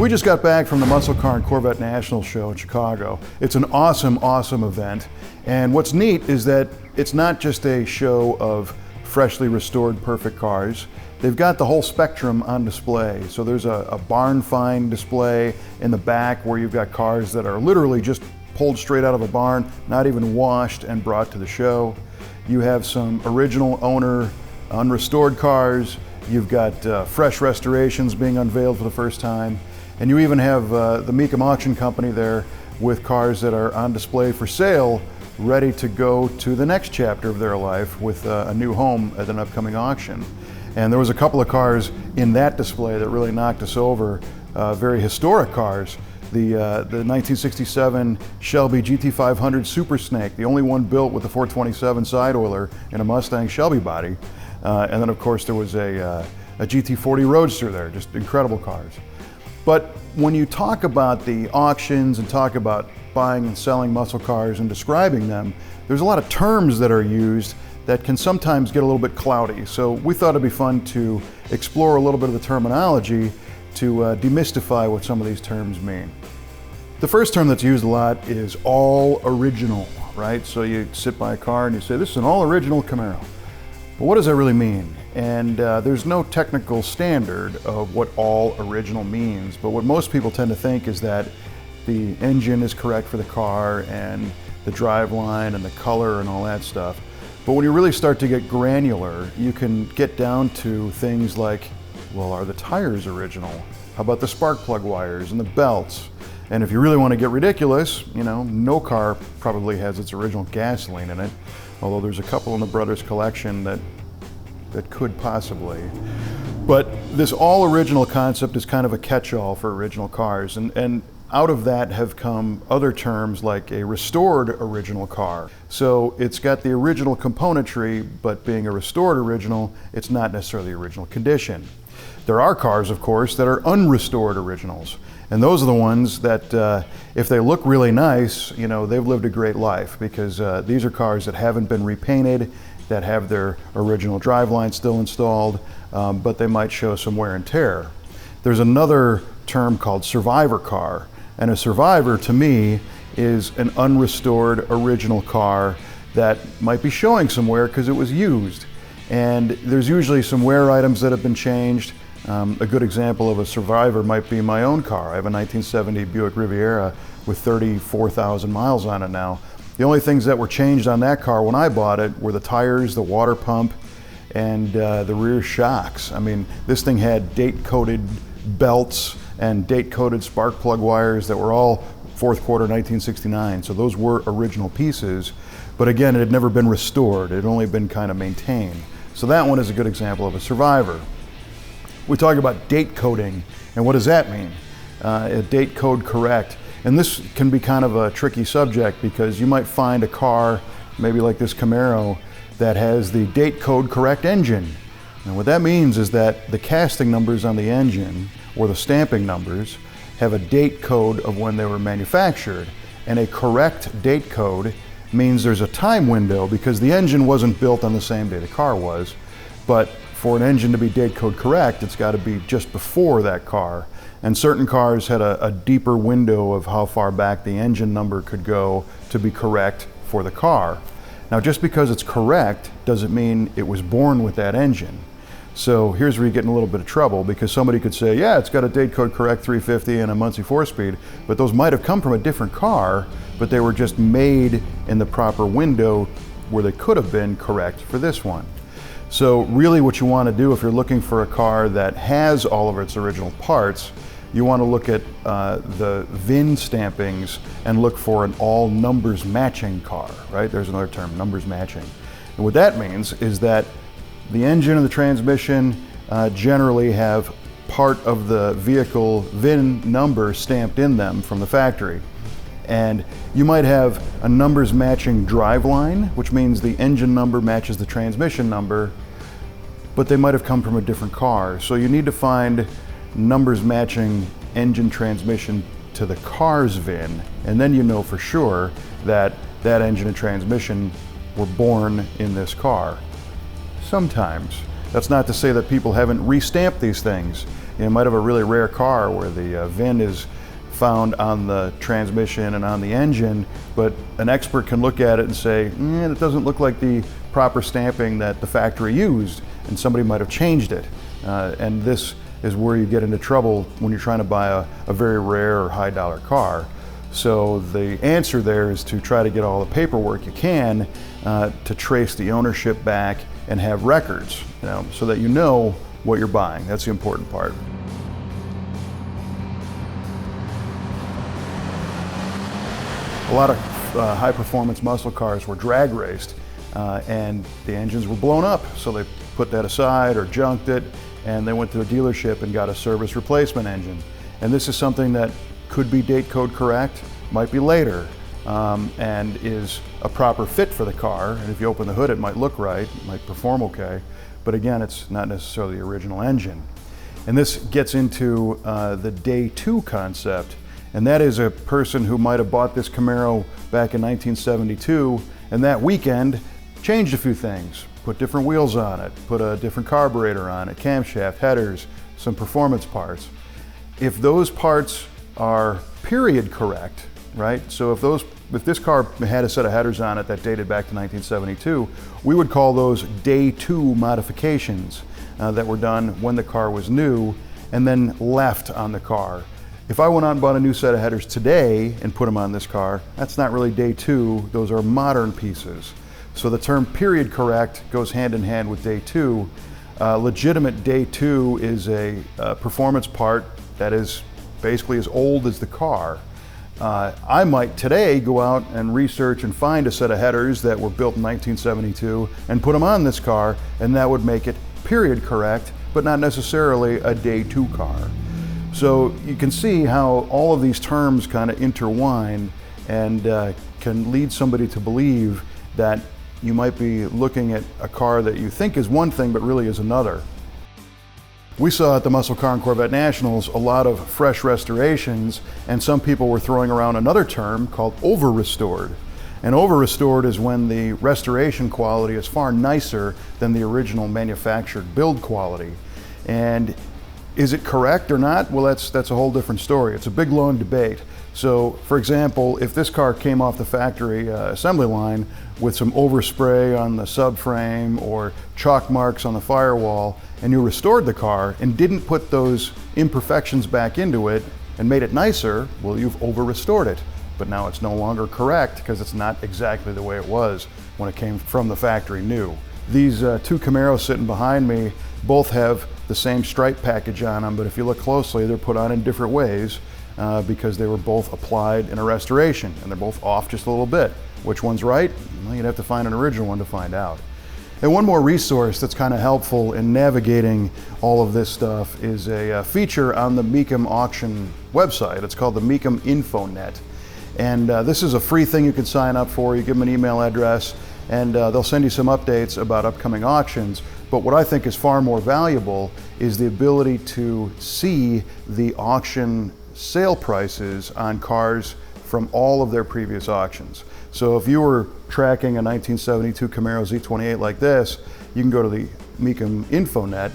We just got back from the Muscle Car and Corvette National Show in Chicago. It's an awesome, awesome event. And what's neat is that it's not just a show of freshly restored perfect cars. They've got the whole spectrum on display. So there's a barn find display in the back where you've got cars that are literally just pulled straight out of a barn, not even washed, and brought to the show. You have some original owner unrestored cars. You've got fresh restorations being unveiled for the first time. And you even have the Mecum Auction Company there with cars that are on display for sale, ready to go to the next chapter of their life with a new home at an upcoming auction. And there was a couple of cars in that display that really knocked us over, very historic cars. The 1967 Shelby GT500 Super Snake, the only one built with the 427 side oiler in a Mustang Shelby body. And then of course there was a GT40 Roadster there, just incredible cars. But when you talk about the auctions and talk about buying and selling muscle cars and describing them, there's a lot of terms that are used that can sometimes get a little bit cloudy. So we thought it'd be fun to explore a little bit of the terminology to demystify what some of these terms mean. The first term that's used a lot is all original, right? So you sit by a car and you say, this is an all original Camaro. But what does that really mean? And there's no technical standard of what all original means, but what most people tend to think is that the engine is correct for the car and the driveline and the color and all that stuff. But when you really start to get granular, you can get down to things like, well, are the tires original? How about the spark plug wires and the belts? And if you really want to get ridiculous, you know, no car probably has its original gasoline in it, although there's a couple in the Brothers collection that could possibly. But this all original concept is kind of a catch-all for original cars, and out of that have come other terms like a restored original car. So it's got the original componentry, but being a restored original, it's not necessarily the original condition. There are cars, of course, that are unrestored originals, and those are the ones that if they look really nice, you know, they've lived a great life, because these are cars that haven't been repainted, that have their original driveline still installed, but they might show some wear and tear. There's another term called survivor car, and a survivor to me is an unrestored original car that might be showing some wear because it was used. And there's usually some wear items that have been changed. A good example of a survivor might be my own car. I have a 1970 Buick Riviera with 34,000 miles on it now. The only things that were changed on that car when I bought it were the tires, the water pump, and the rear shocks. I mean, this thing had date-coated belts and date-coated spark plug wires that were all fourth quarter 1969. So those were original pieces, but again, it had never been restored. It had only been kind of maintained. So that one is a good example of a survivor. We talk about date coding, and what does that mean? A date code correct. And this can be kind of a tricky subject because you might find a car, maybe like this Camaro, that has the date code correct engine. And what that means is that the casting numbers on the engine, or the stamping numbers, have a date code of when they were manufactured. And a correct date code means there's a time window, because the engine wasn't built on the same day the car was. But for an engine to be date code correct, it's got to be just before that car. And certain cars had a deeper window of how far back the engine number could go to be correct for the car. Now, just because it's correct doesn't mean it was born with that engine. So here's where you get in a little bit of trouble, because somebody could say, yeah, it's got a date code correct 350 and a Muncie 4-speed, but those might have come from a different car, but they were just made in the proper window where they could have been correct for this one. So really what you want to do if you're looking for a car that has all of its original parts, you want to look at the VIN stampings and look for an all numbers matching car, right? There's another term, numbers matching. And what that means is that the engine and the transmission generally have part of the vehicle VIN number stamped in them from the factory. And you might have a numbers matching driveline, which means the engine number matches the transmission number, but they might have come from a different car. So you need to find numbers matching engine transmission to the car's VIN, and then you know for sure that that engine and transmission were born in this car. Sometimes. That's not to say that people haven't restamped these things. You might have a really rare car where the VIN is found on the transmission and on the engine, but an expert can look at it and say, it doesn't look like the proper stamping that the factory used, and somebody might have changed it. And this is where you get into trouble when you're trying to buy a very rare or high dollar car. So the answer there is to try to get all the paperwork you can to trace the ownership back and have records, so that you know what you're buying. That's the important part. A lot of high performance muscle cars were drag raced and the engines were blown up. So they put that aside or junked it, and they went to a dealership and got a service replacement engine. And this is something that could be date code correct, might be later, and is a proper fit for the car. And if you open the hood, it might look right, it might perform okay, but again, it's not necessarily the original engine. And this gets into the day two concept, and that is a person who might have bought this Camaro back in 1972, and that weekend changed a few things, put different wheels on it, put a different carburetor on it, camshaft, headers, some performance parts. If those parts are period correct, right? So if this car had a set of headers on it that dated back to 1972, we would call those day two modifications that were done when the car was new and then left on the car. If I went out and bought a new set of headers today and put them on this car, that's not really day two, those are modern pieces. So the term period correct goes hand in hand with day two. Legitimate day two is a performance part that is basically as old as the car. I might today go out and research and find a set of headers that were built in 1972 and put them on this car, and that would make it period correct, but not necessarily a day two car. So you can see how all of these terms kind of intertwine and can lead somebody to believe that you might be looking at a car that you think is one thing but really is another. We saw at the Muscle Car and Corvette Nationals a lot of fresh restorations, and some people were throwing around another term called over-restored. And over-restored is when the restoration quality is far nicer than the original manufactured build quality. And is it correct or not? Well, that's a whole different story. It's a big, long debate. So, for example, if this car came off the factory assembly line with some overspray on the subframe or chalk marks on the firewall, and you restored the car and didn't put those imperfections back into it and made it nicer, well, you've over-restored it. But now it's no longer correct because it's not exactly the way it was when it came from the factory new. These two Camaros sitting behind me both have the same stripe package on them, but if you look closely, they're put on in different ways because they were both applied in a restoration, and they're both off just a little bit. Which one's right? Well, you'd have to find an original one to find out. And one more resource that's kind of helpful in navigating all of this stuff is a feature on the Mecum auction website. It's called the Mecum InfoNet. And this is a free thing you can sign up for. You give them an email address and they'll send you some updates about upcoming auctions. But what I think is far more valuable is the ability to see the auction sale prices on cars from all of their previous auctions. So if you were tracking a 1972 Camaro Z28 like this, you can go to the Mecum InfoNet,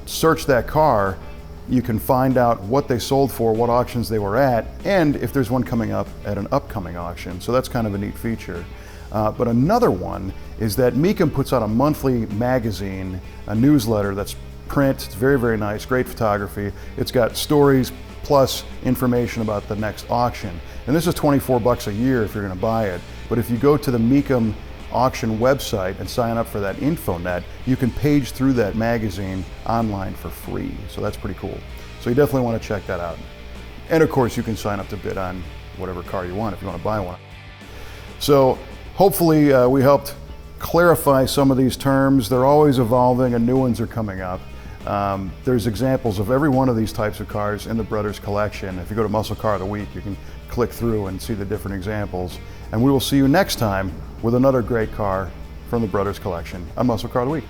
search that car, you can find out what they sold for, what auctions they were at, and if there's one coming up at an upcoming auction. So that's kind of a neat feature. But another one is that Mecum puts out a monthly magazine, a newsletter that's print. It's very, very nice, great photography. It's got stories plus information about the next auction. And this is $24 a year if you're gonna buy it. But if you go to the Mecum auction website and sign up for that InfoNet, you can page through that magazine online for free. So that's pretty cool. So you definitely wanna check that out. And of course, you can sign up to bid on whatever car you want if you wanna buy one. So hopefully we helped clarify some of these terms. They're always evolving and new ones are coming up. There's examples of every one of these types of cars in the Brothers collection. If you go to Muscle Car of the Week, you can click through and see the different examples. And we will see you next time with another great car from the Brothers collection on Muscle Car of the Week.